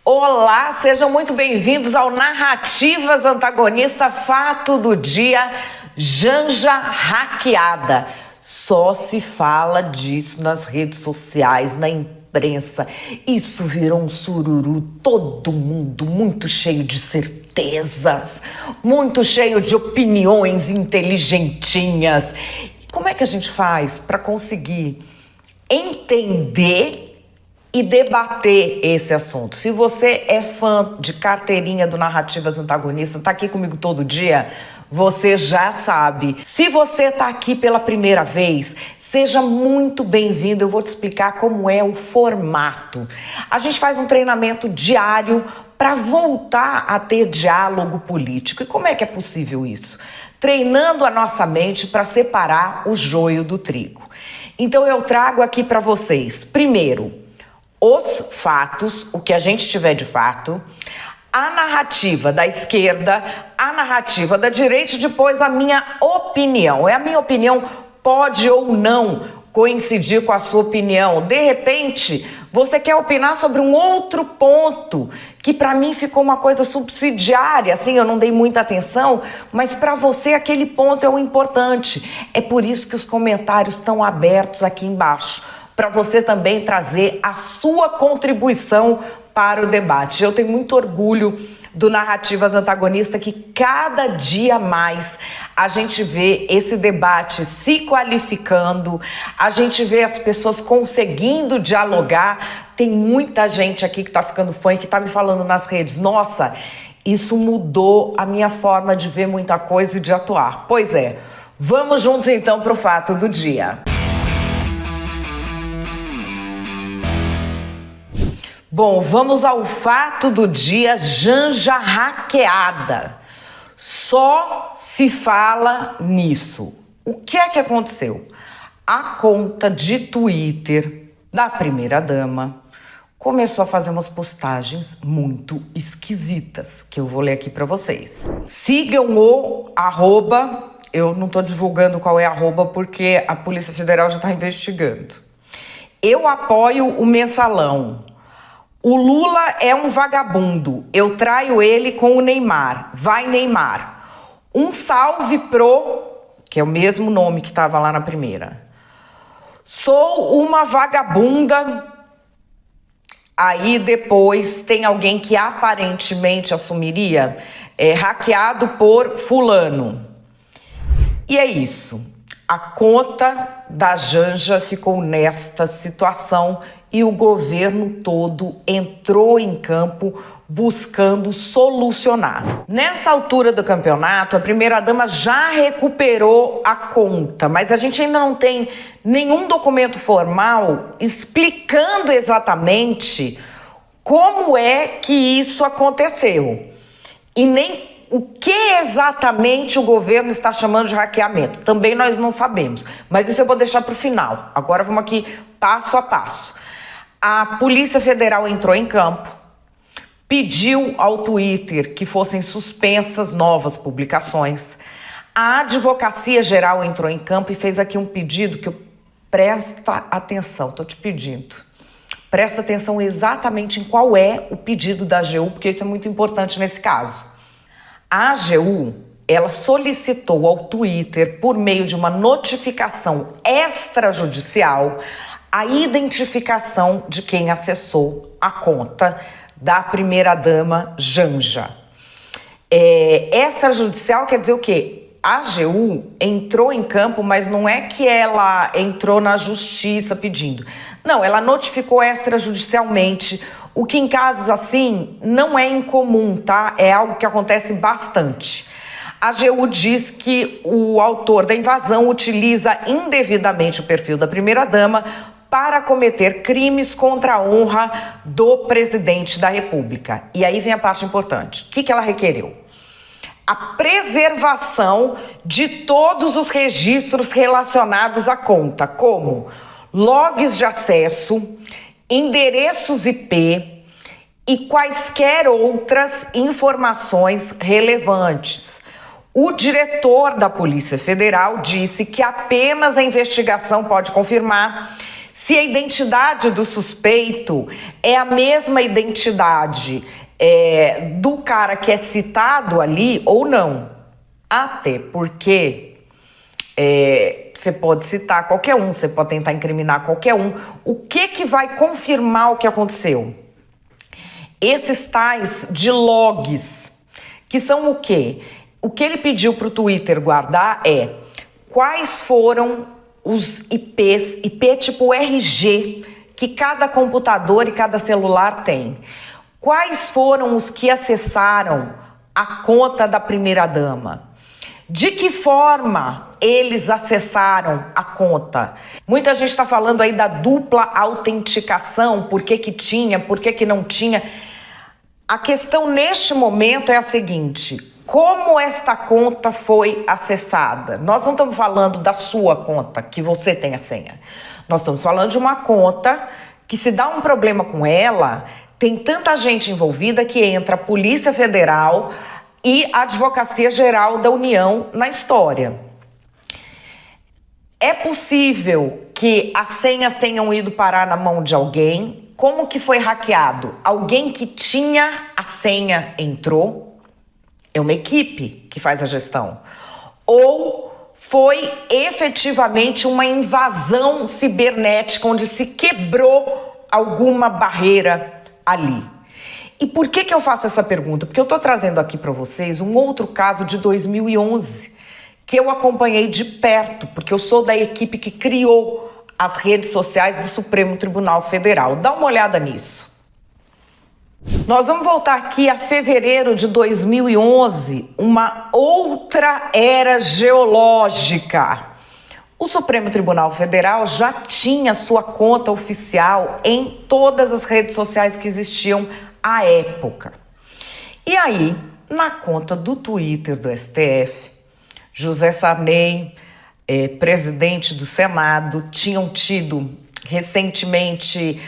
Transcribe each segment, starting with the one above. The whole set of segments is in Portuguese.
Olá, sejam muito bem-vindos ao Narrativas Antagonista, fato do dia, Janja hackeada. Só se fala disso nas redes sociais, na imprensa. Isso virou um sururu, todo mundo muito cheio de certezas, muito cheio de opiniões inteligentinhas. Como é que a gente faz para conseguir entender e debater esse assunto? Se você é fã de carteirinha do Narrativas Antagonista, tá aqui comigo todo dia, você já sabe. Se você tá aqui pela primeira vez, seja muito bem-vindo. Eu vou te explicar como é o formato. A gente faz um treinamento diário para voltar a ter diálogo político. E como é que é possível isso? Treinando a nossa mente para separar o joio do trigo. Então eu trago aqui para vocês, primeiro, os fatos, o que a gente tiver de fato, a narrativa da esquerda, a narrativa da direita e depois a minha opinião. A minha opinião pode ou não coincidir com a sua opinião. De repente, você quer opinar sobre um outro ponto que para mim ficou uma coisa subsidiária, assim, eu não dei muita atenção, mas para você aquele ponto é o importante. É por isso que os comentários estão abertos aqui embaixo, para você também trazer a sua contribuição para o debate. Eu tenho muito orgulho do Narrativas Antagonista, que cada dia mais a gente vê esse debate se qualificando, a gente vê as pessoas conseguindo dialogar. Tem muita gente aqui que está ficando fã e que está me falando nas redes, nossa, isso mudou a minha forma de ver muita coisa e de atuar. Pois é, vamos juntos então para o fato do dia. Bom, vamos ao fato do dia, Janja hackeada. Só se fala nisso. O que é que aconteceu? A conta de Twitter da primeira-dama começou a fazer umas postagens muito esquisitas, que eu vou ler aqui para vocês. Sigam o @, eu não estou divulgando qual é a @ porque a Polícia Federal já está investigando. Eu apoio o mensalão. O Lula é um vagabundo, eu traio ele com o Neymar, vai Neymar. Um salve pro, que é o mesmo nome que estava lá na primeira. Sou uma vagabunda. Aí depois tem alguém que aparentemente assumiria, hackeado por fulano. E é isso. A conta da Janja ficou nesta situação e o governo todo entrou em campo buscando solucionar. Nessa altura do campeonato, a primeira-dama já recuperou a conta, mas a gente ainda não tem nenhum documento formal explicando exatamente como é que isso aconteceu. E nem o que exatamente o governo está chamando de hackeamento. Também nós não sabemos, mas isso eu vou deixar para o final. Agora vamos aqui passo a passo. A Polícia Federal entrou em campo, pediu ao Twitter que fossem suspensas novas publicações. A Advocacia Geral entrou em campo e fez aqui um pedido que eu presta atenção, estou te pedindo. Presta atenção exatamente em qual é o pedido da AGU, porque isso é muito importante nesse caso. A AGU, ela solicitou ao Twitter, por meio de uma notificação extrajudicial, a identificação de quem acessou a conta da primeira-dama Janja. Extrajudicial quer dizer o quê? A AGU entrou em campo, mas não é que ela entrou na justiça pedindo. Não, ela notificou extrajudicialmente, o que em casos assim não é incomum, tá? É algo que acontece bastante. A AGU diz que o autor da invasão utiliza indevidamente o perfil da primeira-dama para cometer crimes contra a honra do presidente da República. E aí vem a parte importante. O que ela requereu? A preservação de todos os registros relacionados à conta, como logs de acesso, endereços IP e quaisquer outras informações relevantes. O diretor da Polícia Federal disse que apenas a investigação pode confirmar se a identidade do suspeito é a mesma identidade do cara que é citado ali ou não. Até porque você pode citar qualquer um, você pode tentar incriminar qualquer um. O que vai confirmar o que aconteceu? Esses tais de logs, que são o quê? O que ele pediu para o Twitter guardar quais foram os IPs, IP tipo RG, que cada computador e cada celular tem. Quais foram os que acessaram a conta da primeira-dama? De que forma eles acessaram a conta? Muita gente está falando aí da dupla autenticação, por que tinha, por que não tinha. A questão neste momento é a seguinte: como esta conta foi acessada? Nós não estamos falando da sua conta, que você tem a senha. Nós estamos falando de uma conta que, se dá um problema com ela, tem tanta gente envolvida que entra a Polícia Federal e a Advocacia Geral da União na história. É possível que as senhas tenham ido parar na mão de alguém. Como que foi hackeado? Alguém que tinha a senha entrou? É uma equipe que faz a gestão. Ou foi efetivamente uma invasão cibernética onde se quebrou alguma barreira ali? E por que eu faço essa pergunta? Porque eu estou trazendo aqui para vocês um outro caso de 2011 que eu acompanhei de perto, porque eu sou da equipe que criou as redes sociais do Supremo Tribunal Federal. Dá uma olhada nisso. Nós vamos voltar aqui a fevereiro de 2011, uma outra era geológica. O Supremo Tribunal Federal já tinha sua conta oficial em todas as redes sociais que existiam à época. E aí, na conta do Twitter do STF, José Sarney, presidente do Senado, tinham tido recentemente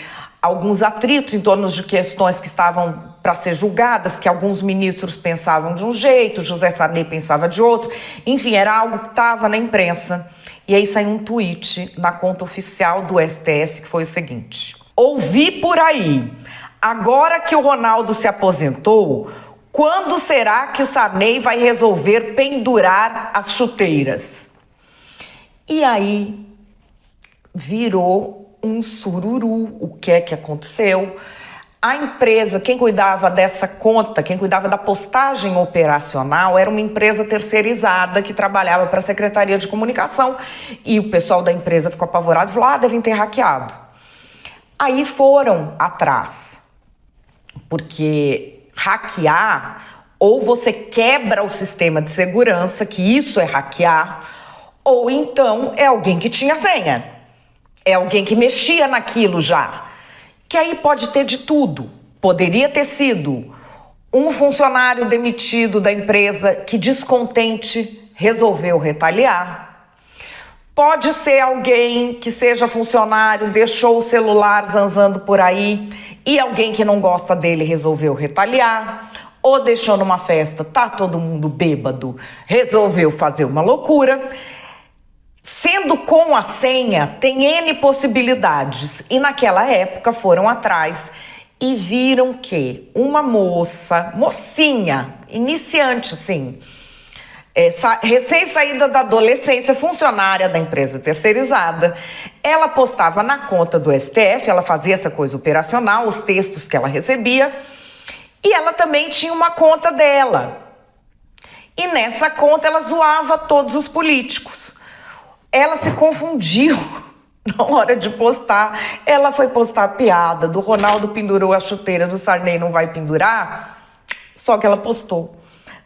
alguns atritos em torno de questões que estavam para ser julgadas, que alguns ministros pensavam de um jeito, José Sarney pensava de outro. Enfim, era algo que estava na imprensa. E aí saiu um tweet na conta oficial do STF que foi o seguinte: ouvi por aí, agora que o Ronaldo se aposentou, quando será que o Sarney vai resolver pendurar as chuteiras? E aí virou um sururu. O que é que aconteceu? A empresa, quem cuidava dessa conta, quem cuidava da postagem operacional, era uma empresa terceirizada que trabalhava para a Secretaria de Comunicação. E o pessoal da empresa ficou apavorado e falou: devem ter hackeado. Aí foram atrás, porque hackear, ou você quebra o sistema de segurança, que isso é hackear, ou então é alguém que tinha senha, é alguém que mexia naquilo já, que aí pode ter de tudo. Poderia ter sido um funcionário demitido da empresa que, descontente, resolveu retaliar. Pode ser alguém que seja funcionário, deixou o celular zanzando por aí e alguém que não gosta dele resolveu retaliar. Ou deixou numa festa, tá todo mundo bêbado, resolveu fazer uma loucura. Sendo com a senha, tem N possibilidades. E naquela época foram atrás e viram que uma mocinha, iniciante, assim, recém-saída da adolescência, funcionária da empresa terceirizada, ela postava na conta do STF, ela fazia essa coisa operacional, os textos que ela recebia, e ela também tinha uma conta dela. E nessa conta ela zoava todos os políticos. Ela se confundiu na hora de postar. Ela foi postar a piada do Ronaldo pendurou as chuteiras, do Sarney não vai pendurar. Só que ela postou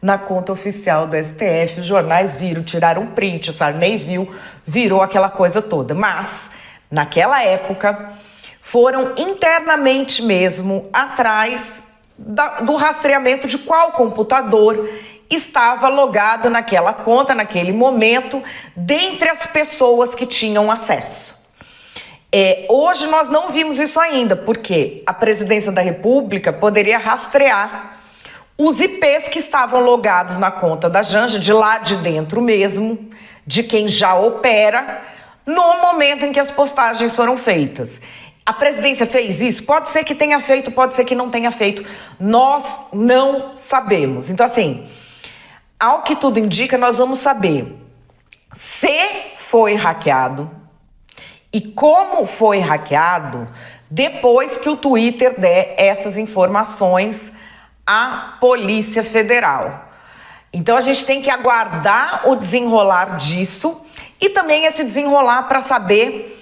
na conta oficial do STF. Os jornais viram, tiraram um print, o Sarney viu, virou aquela coisa toda. Mas, naquela época, foram internamente mesmo atrás do rastreamento de qual computador estava logado naquela conta, naquele momento, dentre as pessoas que tinham acesso. Hoje nós não vimos isso ainda, porque a presidência da República poderia rastrear os IPs que estavam logados na conta da Janja, de lá de dentro mesmo, de quem já opera, no momento em que as postagens foram feitas. A presidência fez isso? Pode ser que tenha feito, pode ser que não tenha feito. Nós não sabemos. Então, assim, ao que tudo indica, nós vamos saber se foi hackeado e como foi hackeado depois que o Twitter der essas informações à Polícia Federal. Então a gente tem que aguardar o desenrolar disso e também esse desenrolar para saber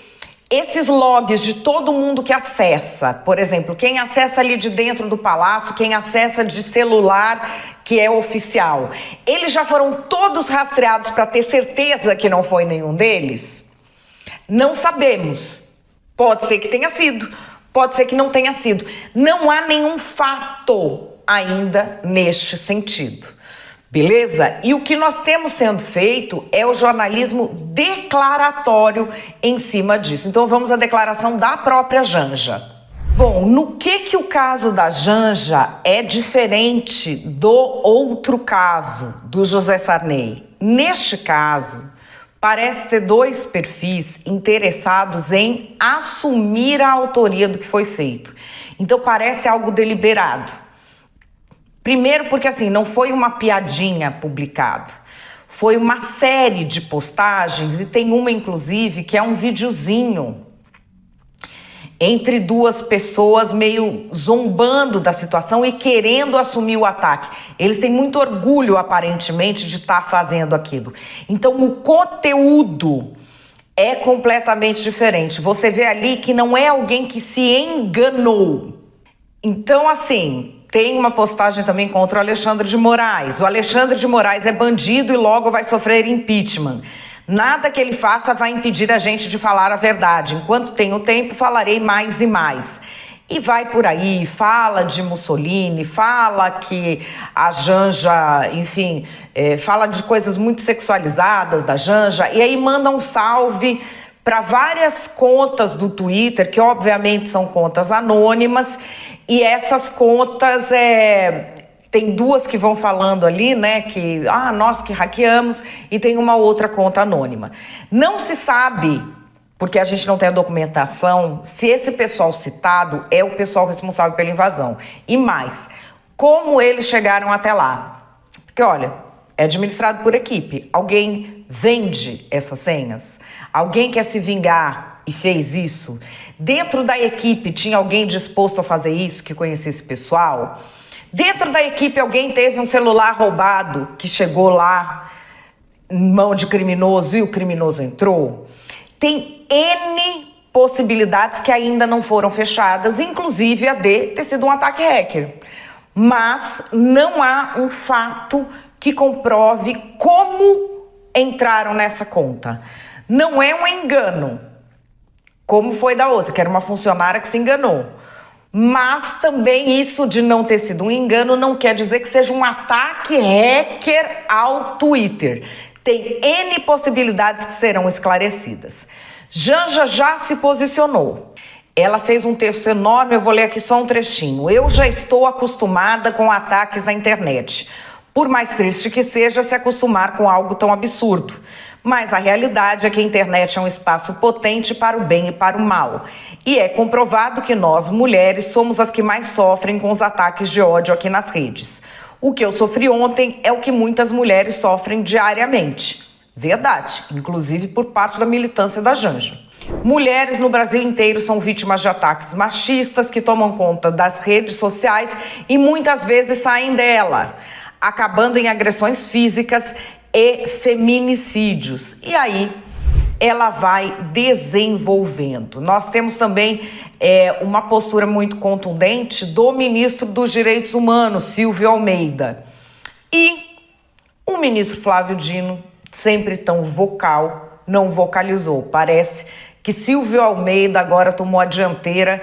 esses logs de todo mundo que acessa. Por exemplo, quem acessa ali de dentro do palácio, quem acessa de celular que é oficial. Eles já foram todos rastreados para ter certeza que não foi nenhum deles? Não sabemos. Pode ser que tenha sido, pode ser que não tenha sido. Não há nenhum fato ainda neste sentido. Beleza? E o que nós temos sendo feito é o jornalismo declaratório em cima disso. Então vamos à declaração da própria Janja. Bom, no que o caso da Janja é diferente do outro caso do José Sarney? Neste caso, parece ter dois perfis interessados em assumir a autoria do que foi feito. Então parece algo deliberado. Primeiro porque assim, não foi uma piadinha publicada. Foi uma série de postagens e tem uma inclusive que é um videozinho entre duas pessoas meio zombando da situação e querendo assumir o ataque. Eles têm muito orgulho, aparentemente, de estar fazendo aquilo. Então, o conteúdo é completamente diferente. Você vê ali que não é alguém que se enganou. Então, assim, tem uma postagem também contra o Alexandre de Moraes. O Alexandre de Moraes é bandido e logo vai sofrer impeachment. Nada que ele faça vai impedir a gente de falar a verdade. Enquanto tenho tempo, falarei mais e mais. E vai por aí, fala de Mussolini, fala que a Janja, enfim, fala de coisas muito sexualizadas da Janja, e aí manda um salve para várias contas do Twitter, que obviamente são contas anônimas, e essas contas tem duas que vão falando ali, né, que nós que hackeamos, e tem uma outra conta anônima. Não se sabe, porque a gente não tem a documentação, se esse pessoal citado é o pessoal responsável pela invasão. E mais, como eles chegaram até lá? Porque, olha, é administrado por equipe. Alguém vende essas senhas? Alguém quer se vingar e fez isso? Dentro da equipe tinha alguém disposto a fazer isso, que conhecia esse pessoal? Dentro da equipe alguém teve um celular roubado que chegou lá em mão de criminoso e o criminoso entrou? Tem N possibilidades que ainda não foram fechadas, inclusive a de ter sido um ataque hacker. Mas não há um fato que comprove como entraram nessa conta. Não é um engano, como foi da outra, que era uma funcionária que se enganou. Mas também isso de não ter sido um engano não quer dizer que seja um ataque hacker ao Twitter. Tem N possibilidades que serão esclarecidas. Janja já se posicionou. Ela fez um texto enorme, eu vou ler aqui só um trechinho. Eu já estou acostumada com ataques na internet. Por mais triste que seja se acostumar com algo tão absurdo. Mas a realidade é que a internet é um espaço potente para o bem e para o mal. E é comprovado que nós, mulheres, somos as que mais sofrem com os ataques de ódio aqui nas redes. O que eu sofri ontem é o que muitas mulheres sofrem diariamente. Verdade, inclusive por parte da militância da Janja. Mulheres no Brasil inteiro são vítimas de ataques machistas que tomam conta das redes sociais e muitas vezes saem dela, acabando em agressões físicas e feminicídios. E aí ela vai desenvolvendo. Nós temos também uma postura muito contundente do ministro dos Direitos Humanos, Silvio Almeida. E o ministro Flávio Dino, sempre tão vocal, não vocalizou. Parece que Silvio Almeida agora tomou a dianteira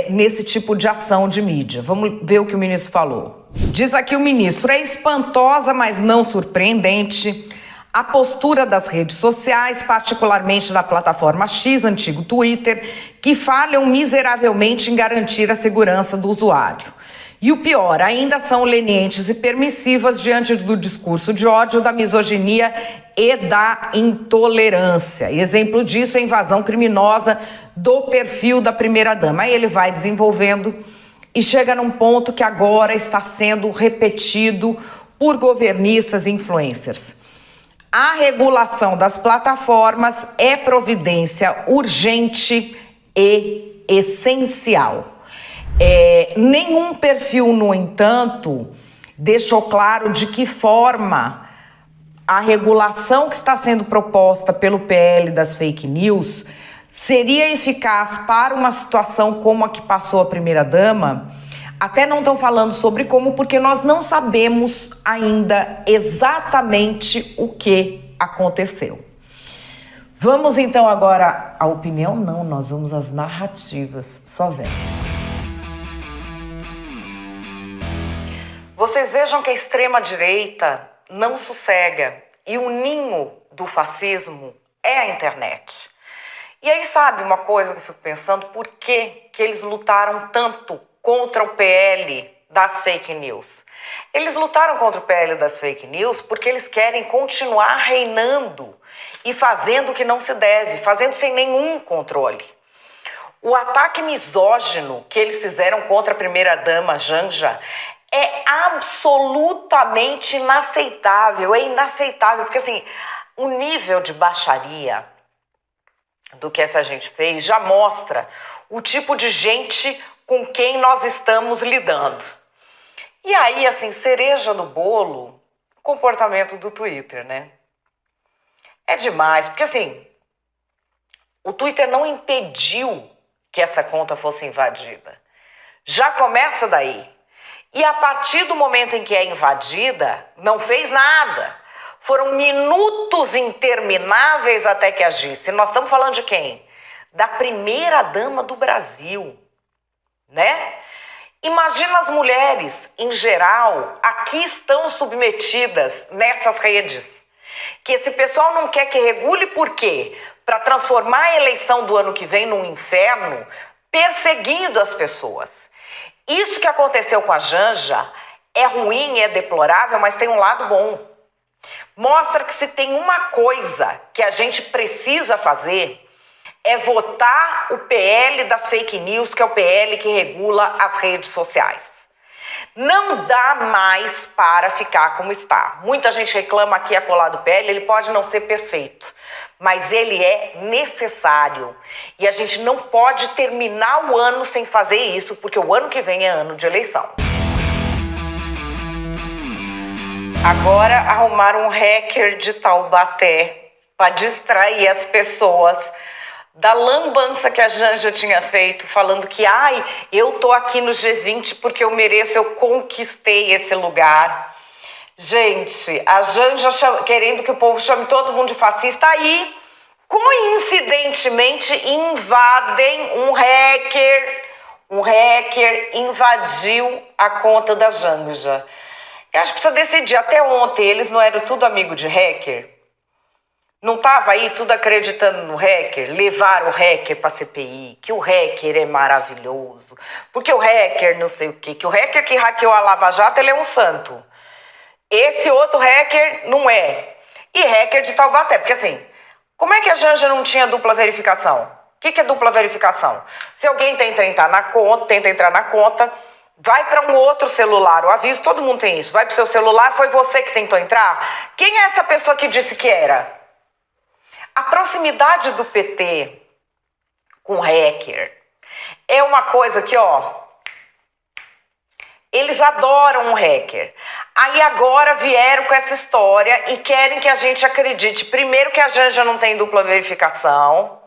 nesse tipo de ação de mídia. Vamos ver o que o ministro falou. Diz aqui o ministro: é espantosa, mas não surpreendente, a postura das redes sociais, particularmente da plataforma X, antigo Twitter, que falham miseravelmente em garantir a segurança do usuário. E o pior, ainda são lenientes e permissivas diante do discurso de ódio, da misoginia e da intolerância. Exemplo disso é a invasão criminosa do perfil da primeira-dama. Aí ele vai desenvolvendo e chega num ponto que agora está sendo repetido por governistas e influencers. A regulação das plataformas é providência urgente e essencial. Nenhum perfil, no entanto, deixou claro de que forma a regulação que está sendo proposta pelo PL das fake news seria eficaz para uma situação como a que passou a primeira-dama. Até não estão falando sobre como, porque nós não sabemos ainda exatamente o que aconteceu. Vamos então agora à opinião? Não, nós vamos às narrativas. Só vendo. Vocês vejam que a extrema-direita não sossega e o ninho do fascismo é a internet. E aí, sabe uma coisa que eu fico pensando? Por que eles lutaram tanto contra o PL das fake news? Eles lutaram contra o PL das fake news porque eles querem continuar reinando e fazendo o que não se deve, fazendo sem nenhum controle. O ataque misógino que eles fizeram contra a primeira-dama Janja é absolutamente inaceitável. É inaceitável, porque assim, o nível de baixaria do que essa gente fez já mostra o tipo de gente com quem nós estamos lidando. E aí, assim, cereja do bolo, comportamento do Twitter, né? É demais, porque assim, o Twitter não impediu que essa conta fosse invadida. Já começa daí. E a partir do momento em que é invadida, não fez nada. Foram minutos intermináveis até que agisse. Nós estamos falando de quem? Da primeira-dama do Brasil, né? Imagina as mulheres, em geral, aqui estão submetidas nessas redes. Que esse pessoal não quer que regule por quê? Para transformar a eleição do ano que vem num inferno, perseguindo as pessoas. Isso que aconteceu com a Janja é ruim, é deplorável, mas tem um lado bom. Mostra que se tem uma coisa que a gente precisa fazer é votar o PL das fake news, que é o PL que regula as redes sociais. Não dá mais para ficar como está. Muita gente reclama aqui a colar do PL, ele pode não ser perfeito, mas ele é necessário. E a gente não pode terminar o ano sem fazer isso, porque o ano que vem é ano de eleição. Agora arrumaram um hacker de Taubaté para distrair as pessoas da lambança que a Janja tinha feito, falando que, eu tô aqui no G20 porque eu mereço, eu conquistei esse lugar. Gente, a Janja querendo que o povo chame todo mundo de fascista, aí, coincidentemente, invadem um hacker invadiu a conta da Janja. Eu acho que precisa decidir, até ontem eles não eram tudo amigo de hacker? Não estava aí tudo acreditando no hacker? Levaram o hacker para a CPI, que o hacker é maravilhoso, porque o hacker não sei o quê, que o hacker que hackeou a Lava Jato, ele é um santo. Esse outro hacker não é. E hacker de Taubaté, porque assim, como é que a Janja não tinha dupla verificação? O que é dupla verificação? Se alguém tenta entrar na conta, vai para um outro celular, o aviso, todo mundo tem isso, vai para o seu celular, foi você que tentou entrar? Quem é essa pessoa que disse que era? A proximidade do PT com hacker é uma coisa que, eles adoram um hacker. Aí agora vieram com essa história e querem que a gente acredite, primeiro, que a Janja não tem dupla verificação,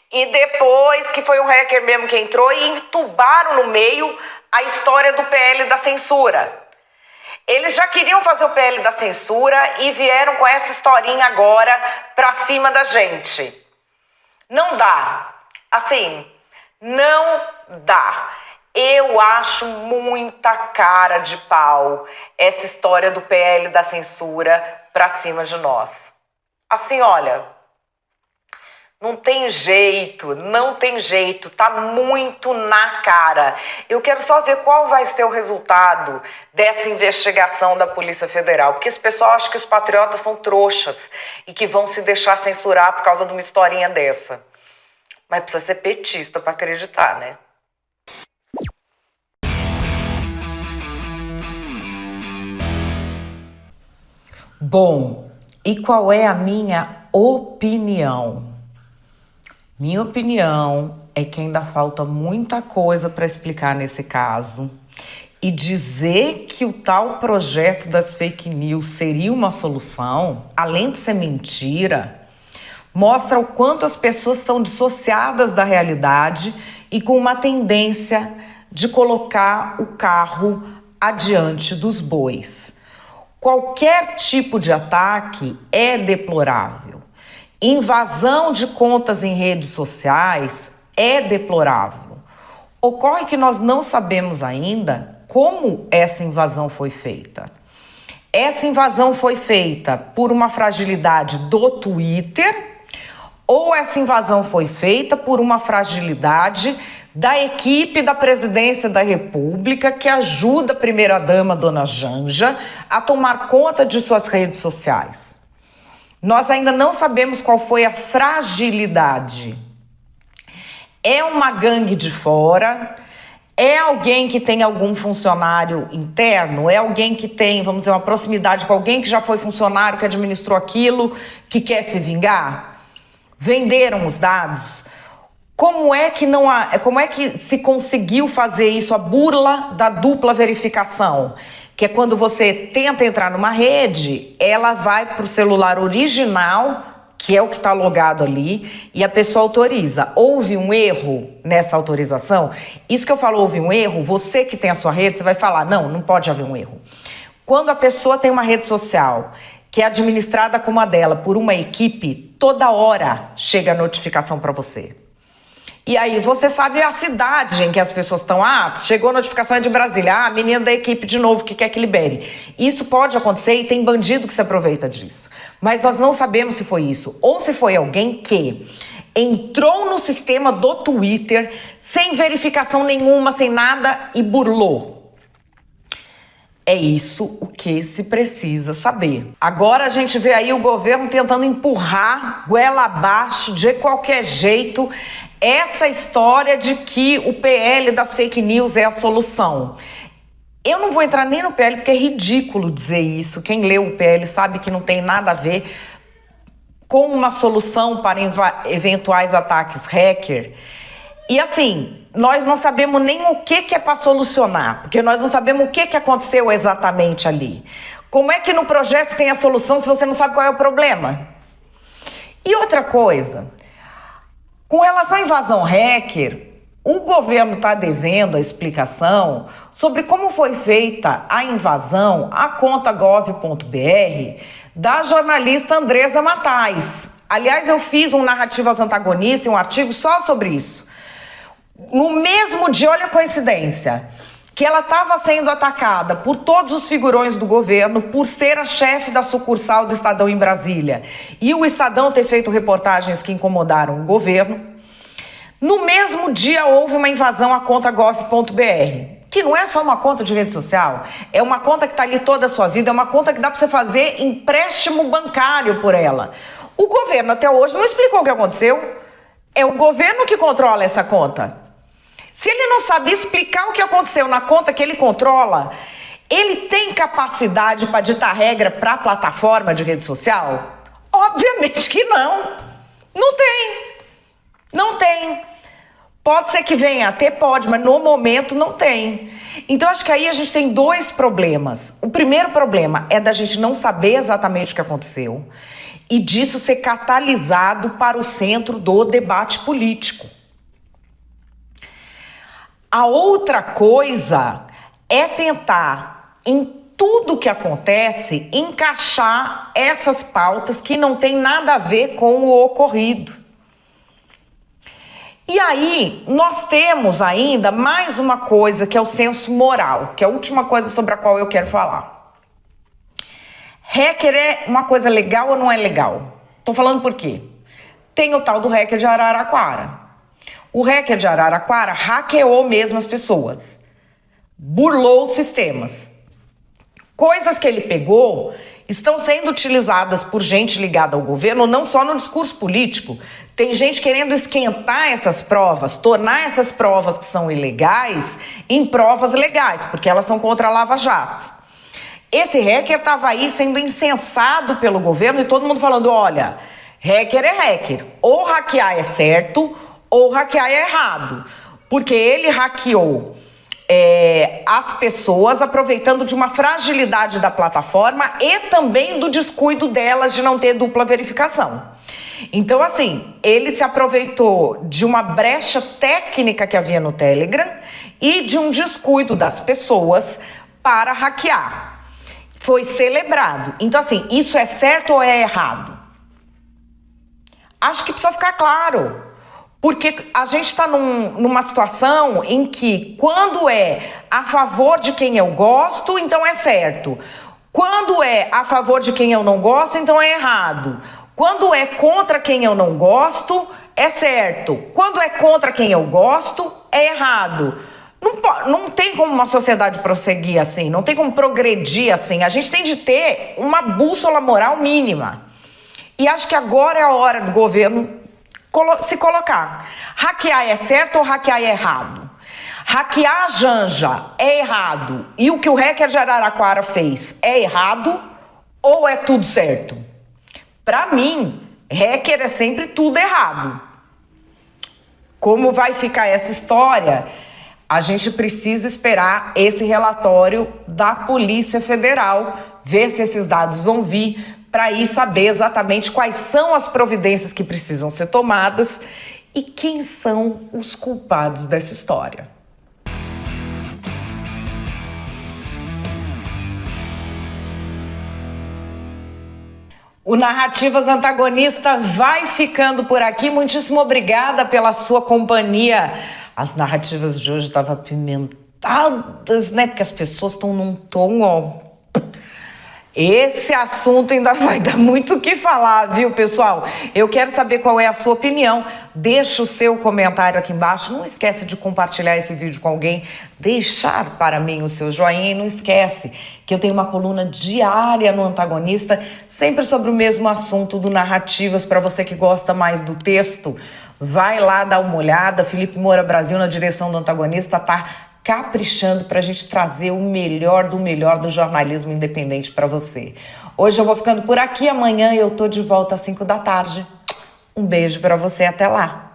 e depois que foi um hacker mesmo que entrou e entubaram no meio a história do PL da censura. Eles já queriam fazer o PL da censura e vieram com essa historinha agora pra cima da gente. Não dá. Assim, não dá. Eu acho muita cara de pau essa história do PL da censura pra cima de nós. Assim, olha, Não tem jeito, não tem jeito, tá muito na cara. Eu quero só ver qual vai ser o resultado dessa investigação da Polícia Federal, porque esse pessoal acha que os patriotas são trouxas e que vão se deixar censurar por causa de uma historinha dessa. Mas precisa ser petista para acreditar, né? Bom, e qual é a minha opinião? Minha opinião é que ainda falta muita coisa para explicar nesse caso. E dizer que o tal projeto das fake news seria uma solução, além de ser mentira, mostra o quanto as pessoas estão dissociadas da realidade e com uma tendência de colocar o carro adiante dos bois. Qualquer tipo de ataque é deplorável. Invasão de contas em redes sociais é deplorável. Ocorre que nós não sabemos ainda como essa invasão foi feita. Essa invasão foi feita por uma fragilidade do Twitter ou essa invasão foi feita por uma fragilidade da equipe da Presidência da República que ajuda a primeira-dama, dona Janja, a tomar conta de suas redes sociais. Nós ainda não sabemos qual foi a fragilidade. É uma gangue de fora? É alguém que tem algum funcionário interno? É alguém que tem, vamos dizer, uma proximidade com alguém que já foi funcionário, que administrou aquilo, que quer se vingar? Venderam os dados? Como é que se conseguiu fazer isso, a burla da dupla verificação? Que é quando você tenta entrar numa rede, ela vai para o celular original, que é o que está logado ali, e a pessoa autoriza. Houve um erro nessa autorização? Isso que eu falo, houve um erro, você que tem a sua rede, você vai falar, não pode haver um erro. Quando a pessoa tem uma rede social que é administrada como a dela por uma equipe, toda hora chega a notificação para você. E aí você sabe a cidade em que as pessoas estão. Chegou a notificação de Brasília. A menina da equipe de novo que quer que libere. Isso pode acontecer e tem bandido que se aproveita disso. Mas nós não sabemos se foi isso. Ou se foi alguém que entrou no sistema do Twitter sem verificação nenhuma, sem nada e burlou. É isso o que se precisa saber. Agora a gente vê aí o governo tentando empurrar goela abaixo de qualquer jeito essa história de que o PL das fake news é a solução. Eu não vou entrar nem no PL porque é ridículo dizer isso. Quem leu o PL sabe que não tem nada a ver com uma solução para eventuais ataques hacker. E assim, nós não sabemos nem o que é para solucionar, porque nós não sabemos o que aconteceu exatamente ali. Como é que no projeto tem a solução se você não sabe qual é o problema? E outra coisa, com relação à invasão hacker, o governo está devendo a explicação sobre como foi feita a invasão à conta gov.br da jornalista Andresa Matais. Aliás, eu fiz um Narrativas Antagonistas e um artigo só sobre isso. No mesmo dia, olha a coincidência, que ela estava sendo atacada por todos os figurões do governo por ser a chefe da sucursal do Estadão em Brasília e o Estadão ter feito reportagens que incomodaram o governo. No mesmo dia houve uma invasão à conta gov.br, que não é só uma conta de rede social, é uma conta que está ali toda a sua vida, é uma conta que dá para você fazer empréstimo bancário por ela. O governo até hoje não explicou o que aconteceu, é o governo que controla essa conta. Se ele não sabe explicar o que aconteceu na conta que ele controla, ele tem capacidade para ditar regra para a plataforma de rede social? Obviamente que não. Não tem. Não tem. Pode ser que venha, até pode, mas no momento não tem. Então acho que aí a gente tem dois problemas. O primeiro problema é da gente não saber exatamente o que aconteceu e disso ser catalisado para o centro do debate político. A outra coisa é tentar, em tudo que acontece, encaixar essas pautas que não tem nada a ver com o ocorrido. E aí, nós temos ainda mais uma coisa que é o senso moral, que é a última coisa sobre a qual eu quero falar. Hacker é uma coisa legal ou não é legal? Tô falando por quê? tem o tal do hacker de Araraquara. O hacker de Araraquara hackeou mesmo as pessoas, burlou os sistemas. Coisas que ele pegou estão sendo utilizadas por gente ligada ao governo, não só no discurso político. Tem gente querendo esquentar essas provas, tornar essas provas que são ilegais em provas legais, porque elas são contra a Lava Jato. Esse hacker estava aí sendo incensado pelo governo e todo mundo falando, olha, hacker é hacker. Ou hackear é certo, ou hackear é errado. Porque ele hackeou as pessoas aproveitando de uma fragilidade da plataforma e também do descuido delas de não ter dupla verificação. Então, assim, ele se aproveitou de uma brecha técnica que havia no Telegram e de um descuido das pessoas para hackear. Foi celebrado. Então, assim, isso é certo ou é errado? Acho que precisa ficar claro. Porque a gente está numa situação em que, quando é a favor de quem eu gosto, então é certo. Quando é a favor de quem eu não gosto, então é errado. Quando é contra quem eu não gosto, é certo. Quando é contra quem eu gosto, é errado. Não tem como uma sociedade prosseguir assim, não tem como progredir assim. A gente tem de ter uma bússola moral mínima. E acho que agora é a hora do governo se colocar. Hackear é certo ou hackear é errado? Hackear a Janja é errado e o que o hacker de Araraquara fez é errado ou é tudo certo? Para mim, hacker é sempre tudo errado. Como vai ficar essa história? A gente precisa esperar esse relatório da Polícia Federal, ver se esses dados vão vir, para ir saber exatamente quais são as providências que precisam ser tomadas e quem são os culpados dessa história. O Narrativas Antagonista vai ficando por aqui. Muitíssimo obrigada pela sua companhia. As narrativas de hoje estavam apimentadas, né? Porque as pessoas estão num tom, ó. Esse assunto ainda vai dar muito o que falar, viu, pessoal? Eu quero saber qual é a sua opinião. Deixa o seu comentário aqui embaixo. Não esquece de compartilhar esse vídeo com alguém. Deixar para mim o seu joinha. E não esquece que eu tenho uma coluna diária no Antagonista, sempre sobre o mesmo assunto do Narrativas. Para você que gosta mais do texto, vai lá dar uma olhada. Felipe Moura Brasil, na direção do Antagonista, tá caprichando para a gente trazer o melhor do jornalismo independente para você. Hoje eu vou ficando por aqui, amanhã eu tô de volta às 5 da tarde. Um beijo para você, até lá!